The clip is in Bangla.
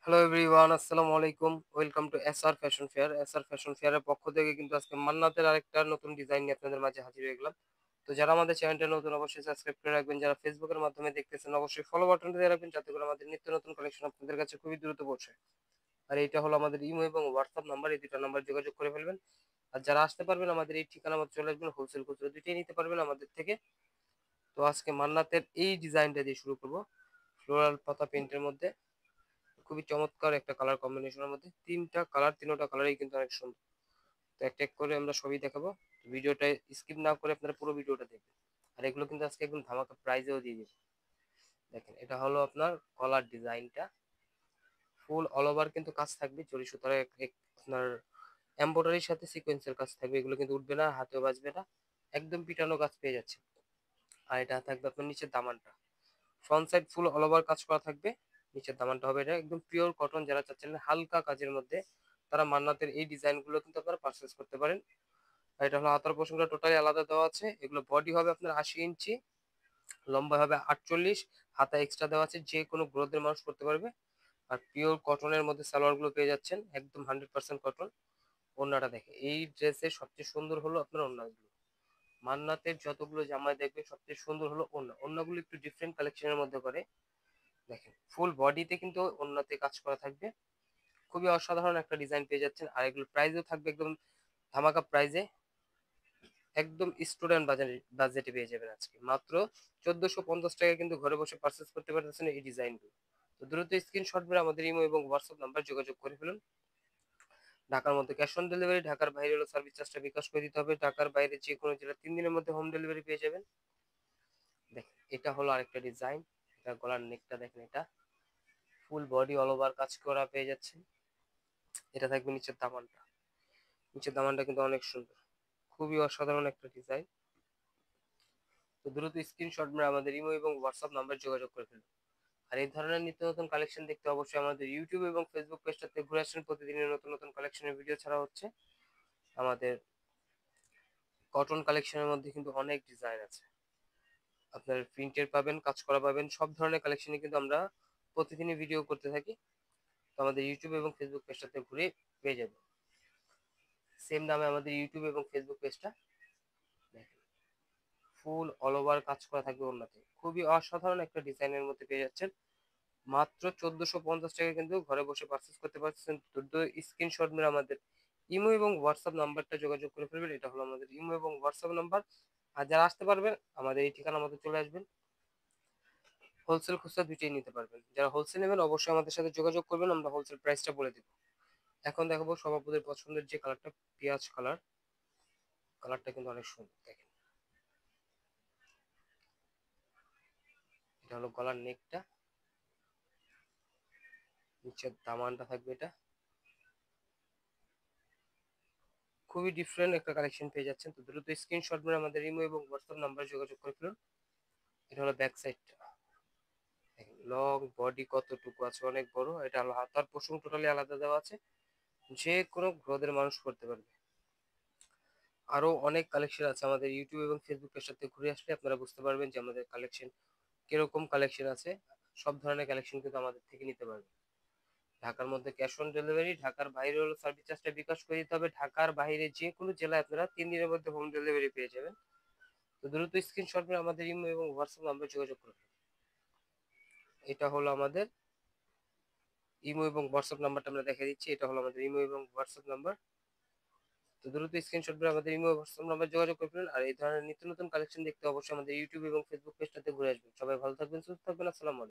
হ্যালো এভরিওয়ান, আসসালামু আলাইকুম। Welcome to SR fashion fair. SR fashion ফেয়ারের পক্ষ থেকে কিন্তু আজকে মান্নাতের আরেকটা নতুন ডিজাইন নিয়ে আপনাদের মাঝে হাজির হয়ে গেলাম। তো যারা আমাদের চ্যানেলটা নতুন অবশ্যই সাবস্ক্রাইব করে রাখবেন। যারা ফেসবুকের মাধ্যমে দেখতেছেন অবশ্যই ফলো বাটনটা দিয়ে রাখবেন যাতে করে আমাদের নিত্য নতুন কালেকশন আপনাদের কাছে খুবই দ্রুত পৌঁছায়। আর এইটা হলো আমাদের ইমো এবং হোয়াটসঅ্যাপ নাম্বার, এই দুটো নাম্বার যোগাযোগ করে ফেলবেন। আর যারা আসতে পারবেন আমাদের এই ঠিকানা মতো চলে আসবেন, হোলসেল খুচরো দুইটাই নিতে পারবেন আমাদের থেকে। তো আজকে মান্নাতের এই ডিজাইনটা দিয়ে শুরু করব, ফ্লোরাল পাতা প্রিন্টের মধ্যে। খুবই চমৎকার একটা কালার কম্বিনেশনের মধ্যে তিনটা কালার, তিনটা কালারই কিন্তু অনেক সুন্দর। তো একটা এক করে আমরা সবই দেখাবো। ভিডিওটা স্কিপ না করে আপনারা পুরো ভিডিওটা দেখবেন। আর এগুলো কিন্তু আজকে একদম ধামাকা প্রাইজেও দিয়ে দিবে। দেখেন, এটা হলো আপনার কলার ডিজাইনটা। ফুল অল ওভার কিন্তু কাজ থাকবে, জরি সুতার আপনার এমব্রয়ডারির সাথে সিকোয়েন্সের কাজ থাকবে। এগুলো কিন্তু উঠবে না, হাতেও বাজবে না, একদম পিটানো কাজ পেয়ে যাচ্ছে। আর এটা থাকবে আপনার নিচের দামানটা, front side full all over কাজ করা থাকবে। নিচের দামানটা হবে এটা একদম পিওর কটন। যারা চাচ্ছেন হালকা কাজের মধ্যে, তারা মান্নাতের এই ডিজাইনগুলো কিন্তু আপনারা পারচেস করতে পারেন। আর এটা হলো হাতার পোর্শনটা টোটালি আলাদা দেওয়া আছে। এগুলো বডি হবে আপনার 80 ইঞ্চি, লম্বা হবে 48, হাতা এক্সট্রা দেওয়া আছে, যে কোনো গ্রোথের মানুষ করতে পারবে। আর পিওর কটনের মধ্যে সালোয়ার গুলো পেয়ে যাচ্ছেন, একদম 100% কটন। ওড়নাটা দেখে, এই ড্রেসের সবচেয়ে সুন্দর হলো আপনার ওড়নাগুলো। মান্নাতের যতগুলো জামায় দেখবে সবচেয়ে সুন্দর হলো ওড়না। ওড়নাগুলো একটু ডিফারেন্ট কালেকশনের মধ্যে করে। দেখেন, ফুল বডিতে কিন্তু ওড়নাতে কাজ করা থাকবে। খুবই অসাধারণ একটা ডিজাইন পেয়ে যাচ্ছেন। আর এগুলো প্রাইসও থাকবে একদম ধামাকা প্রাইজে, একদম স্টুডেন্ট বাজেটে পেয়ে যাবেন আজকে মাত্র 1450 টাকায়। কিন্তু ঘরে বসে পারচেস করতে পারতেছেন এই ডিজাইনগুলো। তো দ্রুত স্ক্রিনশট মেরে আমাদের ইমো এবং হোয়াটসঅ্যাপ নাম্বার যোগাযোগ করে ফেলুন। ঢাকার মধ্যে ক্যাশ অন ডেলিভারি, ঢাকার বাইরে হলো সার্ভিস চার্জটা বিকাশ করে দিতে হবে। ঢাকার বাইরে যে কোনো জেলা 3 দিনের মধ্যে হোম ডেলিভারি পেয়ে যাবেন। দেখেন, এটা হলো আরেকটা ডিজাইন। এটা গলার নেকটা দেখেন, এটা ফুল বডি অল ওভার কাজ করা পেয়ে যাচ্ছে। এটা থাকবে নিচের দামানটা, নিচের দামানটা কিন্তু অনেক সুন্দর, খুবই অসাধারণ একটা ডিজাইন। তো দ্রুত স্ক্রিনশট মেরে আমাদের ইমো এবং হোয়াটসঅ্যাপ নাম্বার যোগাযোগ করে ফেলুন। আর এই ধরনের নিত্য নতুন কালেকশন দেখতে অবশ্যই আমাদের ইউটিউব এবং ফেসবুক পেজটাতে ঘুরে আসেন। প্রতিদিনের নতুন নতুন কালেকশনের ভিডিও ছাড়া হচ্ছে। আমাদের কটন কালেকশনের মধ্যে কিন্তু অনেক ডিজাইন আছে, আপনার প্রিন্টের পাবেন, কাজ করা পাবেন, সব ধরনের কালেকশনই কিন্তু আমরা প্রতিদিনই ভিডিও করতে থাকি। তো আমাদের ইউটিউব এবং ফেসবুক পেজটাতে ঘুরে পেয়ে যাবেন। সেম নামে আমাদের ইউটিউব এবং ফেসবুক পেজটা। দেখেন, ফুল অল ওভার কাজ করা থাকবে ওড়নাতে, খুবই অসাধারণ একটা ডিজাইনের মধ্যে পেয়ে যাচ্ছেন মাত্র 1450 টাকায়। কিন্তু ঘরে বসে পারচেস করতে পারছেন। দ্রুত স্ক্রিনশট মেরে আমাদের ইমো এবং হোয়াটসঅ্যাপ নাম্বারটা যোগাযোগ করে ফেলবেন। এটা হলো আমাদের ইমো এবং হোয়াটসঅ্যাপ নাম্বার। আর যারা আসতে পারবেন আমাদের এই ঠিকানা মতো চলে আসবেন। হোলসেল খুচরা দুইটাই নিতে পারবেন। যারা হোলসেল নেবেন অবশ্যই আমাদের সাথে যোগাযোগ করবেন, আমরা হোলসেল প্রাইসটা বলে দেবো। এখন দেখাবো সভাপতির পছন্দের যে কালারটা, পেঁয়াজ কালার। কালারটা কিন্তু অনেক সুন্দর। দেখেন, এটা হলো গলার নেকটা, নিচের দামানটা থাকবে এটা। খুবই ডিফারেন্ট একটা কালেকশন পেয়ে যাচ্ছেন। তো দ্রুত স্ক্রিনশট মেরে আমাদের ইমো এবং হোয়াটসঅ্যাপ নাম্বার যোগাযোগ করে ফেলুন। এটা হলো ব্যাক সাইডটা, লং বডি কতটুকু আছে, অনেক বড়। এটা হলো হাতার পোর্শন টোটালি আলাদা দেওয়া আছে, যে কোনো গ্রোদের মানুষ করতে পারবে। আরো অনেক কালেকশন আছে, আমাদের ইউটিউব এবং ফেসবুক পেজটাতে ঘুরে আসলে আপনারা বুঝতে পারবেন যে আমাদের কালেকশন কিরকম কালেকশন আছে। সব ধরনের কালেকশন কিন্তু আমাদের থেকে নিতে পারবেন। ঢাকার মধ্যে ক্যাশ অন ডেলিভারি, ঢাকার বাইরে হলো সার্ভিস চার্জটা বিকাশ করে দিতে হবে। ঢাকার বাইরে যে কোনো জেলায় আপনারা 3 দিনের মধ্যে হোম ডেলিভারি পেয়ে যাবেন। তো দ্রুত স্ক্রিনশট নিয়ে আমাদের ইমো এবং হোয়াটসঅ্যাপ নাম্বার যোগাযোগ করুন। এটা হলো আমাদের ইমো এবং হোয়াটসঅ্যাপ নাম্বারটা আমরা দেখে দিচ্ছি। এটা হলো আমাদের ইমো এবং হোয়াটসঅ্যাপ নাম্বার। তো দ্রুত স্ক্রিনশট করে আমাদের ইমো হোয়াটসঅ্যাপ নাম্বার যোগাযোগ করে ফেলুন। আর এই ধরনের নিত্য নতুন কালেকশন দেখতে অবশ্যই আমাদের ইউটিউব এবং ফেসবুক পেজটাতে ঘুরে আসবেন। সবাই ভালো থাকবেন, সুস্থ থাকবেন, আসসালামু আলাইকুম।